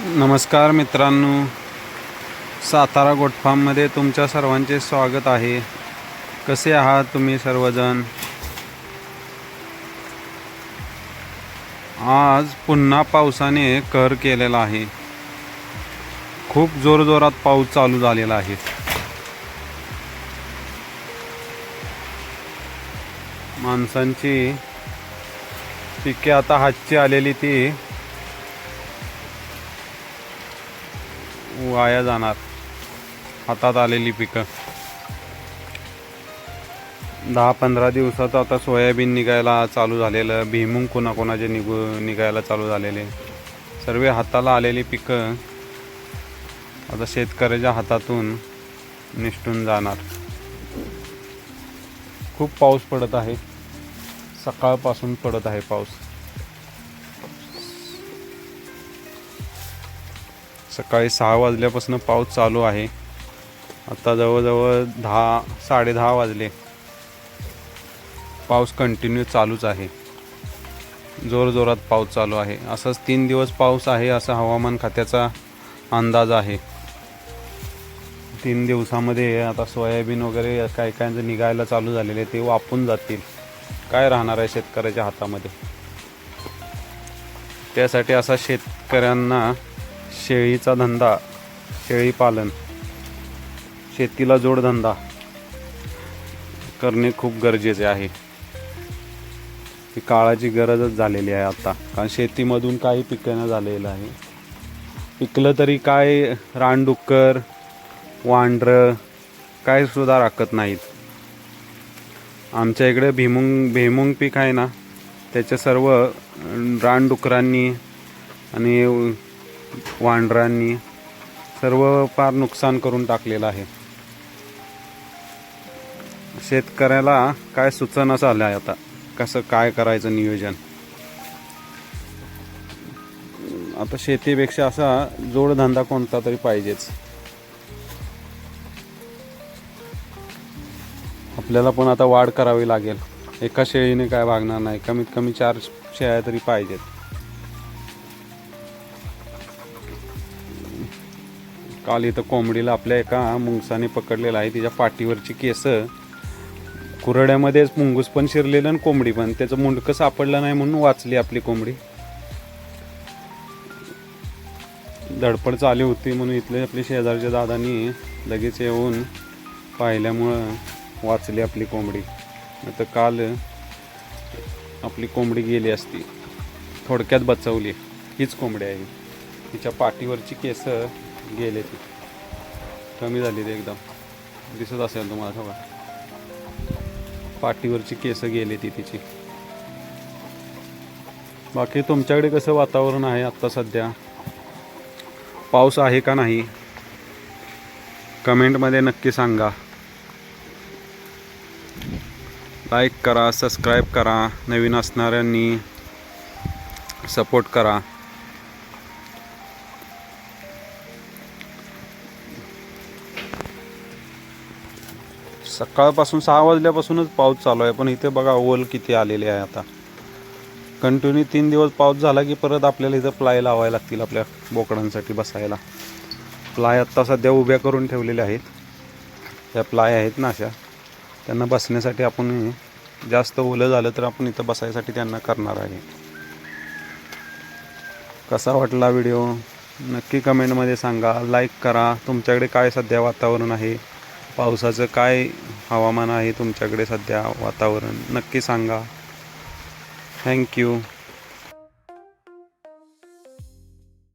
नमस्कार मित्रांनो, सातारा गोट फार्ममध्ये तुमच्या सर्वांचे स्वागत आहे। कसे आहात तुम्ही सर्वजण? आज पुन्हा पावसाने कहर केलेला आहे। खूप जोरजोरात पाऊस चालू झालेला आहे। माणसांची पिके आता हातची आलेली ती वाया जाणार। हातात आलेली पिकं 10-15 दिवसात आता सोयाबीन निघायला चालू झालेलं, भुईमूग कोणाकोणाचे निघायला चालू झालेले। सर्व हाताला आलेली पिकं आता शेतकऱ्याच्या हातातून निष्ठून जाणार। खूप पाऊस पडत आहे, सकाळपासून पडत आहे पाऊस। सकाळी 6 वाजल्यापासून पाऊस चालू आहे। आता जवळजवळ 10-10:30 वाजले। पाऊस कंटिन्यू चालूच आहे, जोरजोरात पाऊस चालू आहे। असंच 3 दिवस पाऊस आहे असा हवामान खात्याचा अंदाज आहे। 3 दिवसामध्ये आता सोयाबीन वगैरे काय कायांचं निघायला चालू झालेले, ते वापून जातील। काय राहणार आहे शेतकऱ्याच्या हातामध्ये? त्यासाठी असा शेतकऱ्यांना शेळीचा धंदा, शेळी पालन, शेतीला जोडधंदा करणे खूप गरजेचे आहे। ही काळाची गरजच झालेली आहे आता, कारण शेतीमधून काही पिकणं झालेलं आहे। पिकलं तरी काय, रानडुक्कर, वांढरं काय सुद्धा राखत नाहीत। आमच्या इकडे भुईमूग पीक आहे ना, त्याचे सर्व रानडुकरांनी आणि वांढरांनी सर्व फार नुकसान करून टाकलेलं आहे। शेतकऱ्याला काय सुचना झालं आहे आता, कसं काय करायचं नियोजन। आता शेतीपेक्षा असा जोडधंदा कोणता तरी पाहिजेच। आपल्याला पण आता वाढ करावी लागेल। एका शेळीने काय भागणार नाही, कमीत कमी 4 शेळ्या तरी पाहिजेत। काल इथं कोंबडीला आपल्या एका मुंगसाने पकडलेला आहे। तिच्या पाठीवरची केस कुरड्यामध्येच मुंगूस पण शिरलेलं आणि कोंबडी पण, त्याचं मुंडकं सापडलं नाही म्हणून वाचली आपली कोंबडी। धडपड चालू होती म्हणून इथले आपले शेजारच्या दादांनी लगेच येऊन पाहिल्यामुळं वाचली आपली कोंबडी। आता काल आपली कोंबडी गेली असती, थोडक्यात बचवली। हीच कोंबडी आहे, तिच्या पाठीवरची केस गेले, ती कमी झाली, ते एकदम दिसत असेल तुम्हाला सगळं। पाठीवरची केस गेली ती तिची। बाकी तुमच्याकडे कसं वातावरण आहे आत्ता सध्या? पाऊस आहे का नाही? कमेंटमध्ये नक्की सांगा। लाईक करा, सबस्क्राईब करा, नवीन असणाऱ्यांनी सपोर्ट करा। सकाळपासून 6 वाजल्यापासूनच पाऊस चालू आहे, पण इथे बघा ओल किती आलेले आहे। आता कंटिन्यू 3 दिवस पाऊस झाला की परत आपल्याला इथं प्लाय लावायला लागतील आपल्या बोकडांसाठी बसायला। प्लाय आत्ता सध्या उभ्या करून ठेवलेल्या आहेत। त्या प्लाय आहेत ना अशा, त्यांना बसण्यासाठी आपण, जास्त ओलं झालं तर आपण इथं बसायसाठी त्यांना करणार आहे। कसा वाटला व्हिडिओ नक्की कमेंटमध्ये सांगा। लाईक करा। तुमच्याकडे काय सध्या वातावरण आहे, पावसाचं काय हवामान आहे तुमच्याकडे सध्या वातावरण, नक्की सांगा। थँक्यू।